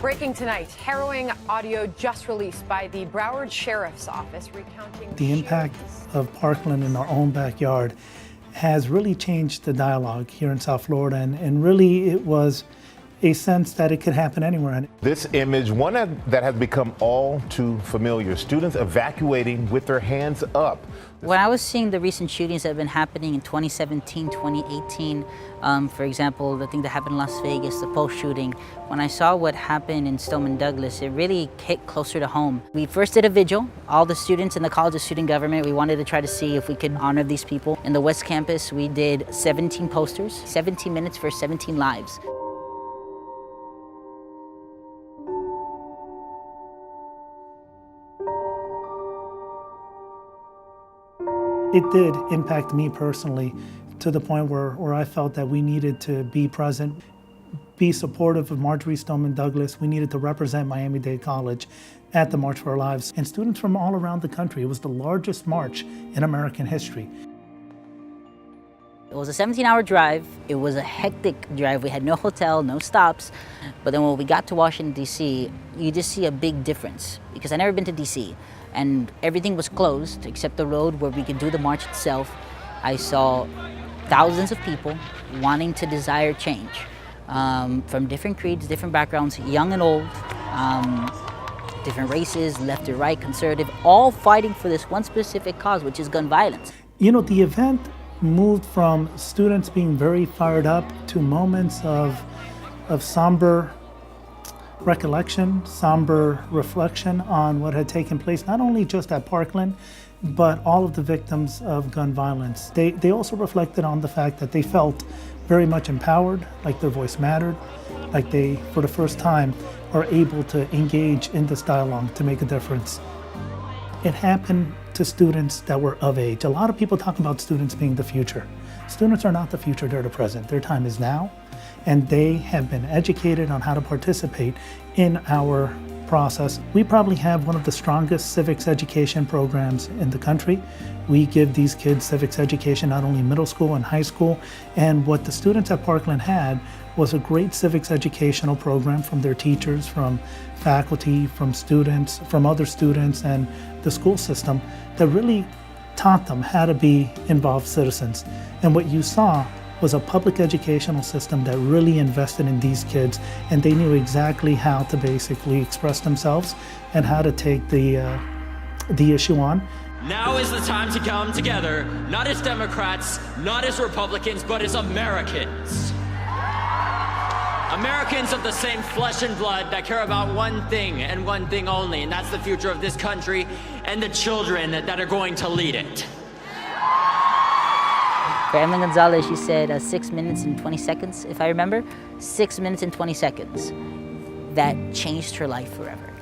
Breaking tonight, harrowing audio just released by the Broward Sheriff's Office recounting the impact of Parkland in our own backyard has really changed the dialogue here in South Florida, and really it was a sense that it could happen anywhere. This image, one that has become all too familiar, students evacuating with their hands up. When I was seeing the recent shootings that have been happening in 2017, 2018, for example, the thing that happened in Las Vegas, the Post shooting, when I saw what happened in Stoneman Douglas, it really hit closer to home. We first did a vigil, all the students in the College of Student Government. We wanted to try to see if we could honor these people. In the West Campus, we did 17 posters, 17 minutes for 17 lives. It did impact me personally to the point where I felt that we needed to be present, be supportive of Marjory Stoneman Douglas. We needed to represent Miami-Dade College at the March for Our Lives, and students from all around the country. It was the largest march in American history. It was a 17-hour drive. It was a hectic drive. We had no hotel, no stops. But then when we got to Washington, D.C., you just see a big difference, because I'd never been to D.C., and everything was closed except the road where we could do the march itself. I saw thousands of people wanting to desire change from different creeds, different backgrounds, young and old, different races, left or right, conservative, all fighting for this one specific cause, which is gun violence. You know, the event moved from students being very fired up to moments of somber recollection, somber reflection on what had taken place, not only just at Parkland, but all of the victims of gun violence. They also reflected on the fact that they felt very much empowered, like their voice mattered, like they, for the first time, are able to engage in this dialogue to make a difference. It happened to students that were of age. A lot of people talk about students being the future. Students are not the future, they're the present. Their time is now, and they have been educated on how to participate in our process. We probably have one of the strongest civics education programs in the country. We give these kids civics education not only in middle school and high school, and what the students at Parkland had was a great civics educational program from their teachers, from faculty, from students, from other students, and the school system that really taught them how to be involved citizens. And what you saw was a public educational system that really invested in these kids, and they knew exactly how to basically express themselves and how to take the issue on. Now is the time to come together, not as Democrats, not as Republicans, but as Americans. Americans of the same flesh and blood that care about one thing and one thing only, and that's the future of this country and the children that are going to lead it. For Emily Gonzalez, she said 6 minutes and 20 seconds, if I remember. 6 minutes and 20 seconds. That changed her life forever.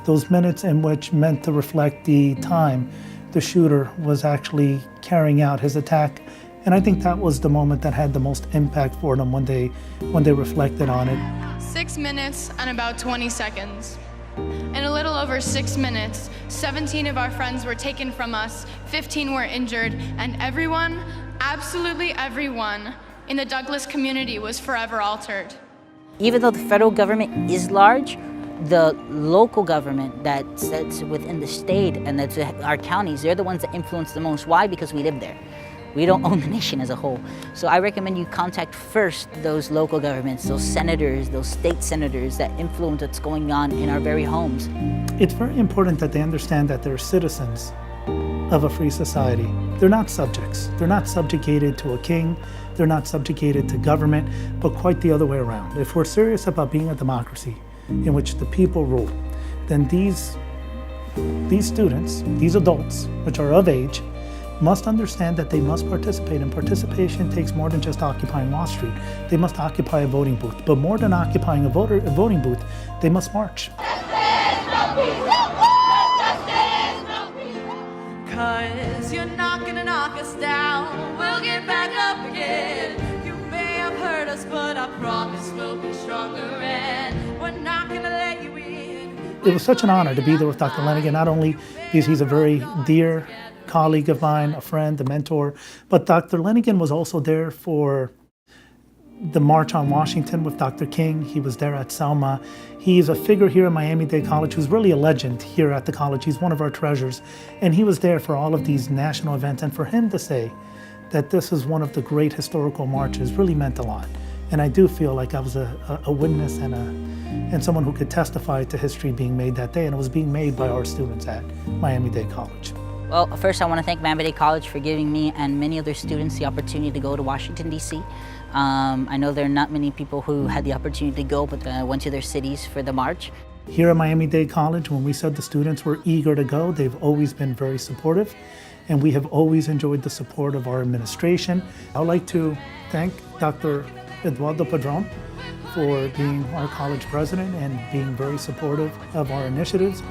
Those minutes in which meant to reflect the time the shooter was actually carrying out his attack. And I think that was the moment that had the most impact for them when they reflected on it. 6 minutes and about 20 seconds. In a little over 6 minutes, 17 of our friends were taken from us, 15 were injured, and everyone, absolutely everyone, in the Douglas community was forever altered. Even though the federal government is large, the local government that sits within the state and that's our counties, they're the ones that influence the most. Why? Because we live there. We don't own the nation as a whole. So I recommend you contact first those local governments, those senators, those state senators that influence what's going on in our very homes. It's very important that they understand that they're citizens of a free society. They're not subjects. They're not subjugated to a king. They're not subjugated to government, but quite the other way around. If we're serious about being a democracy in which the people rule, then these students, these adults, which are of age, must understand that they must participate, and participation takes more than just occupying Wall Street. They must occupy a voting booth, but more than occupying a voting booth, they must march. Cause you're not gonna knock us down, we'll get back up again. You may have hurt us, but I promise we'll be stronger, and we're not gonna let you in. It was such an honor to be there with Dr. Lenigan, not only because he's a very dear colleague of mine, a friend, a mentor, but Dr. Lenigan was also there for the March on Washington with Dr. King. He was there at Selma. He's a figure here at Miami-Dade College who's really a legend here at the college. He's one of our treasures. And he was there for all of these national events. And for him to say that this is one of the great historical marches really meant a lot. And I do feel like I was a witness and someone who could testify to history being made that day. And it was being made by our students at Miami-Dade College. Well, first I want to thank Miami-Dade College for giving me and many other students the opportunity to go to Washington, D.C. I know there are not many people who had the opportunity to go, but went to their cities for the march. Here at Miami-Dade College, when we said the students were eager to go, they've always been very supportive, and we have always enjoyed the support of our administration. I would like to thank Dr. Eduardo Padron for being our college president and being very supportive of our initiatives.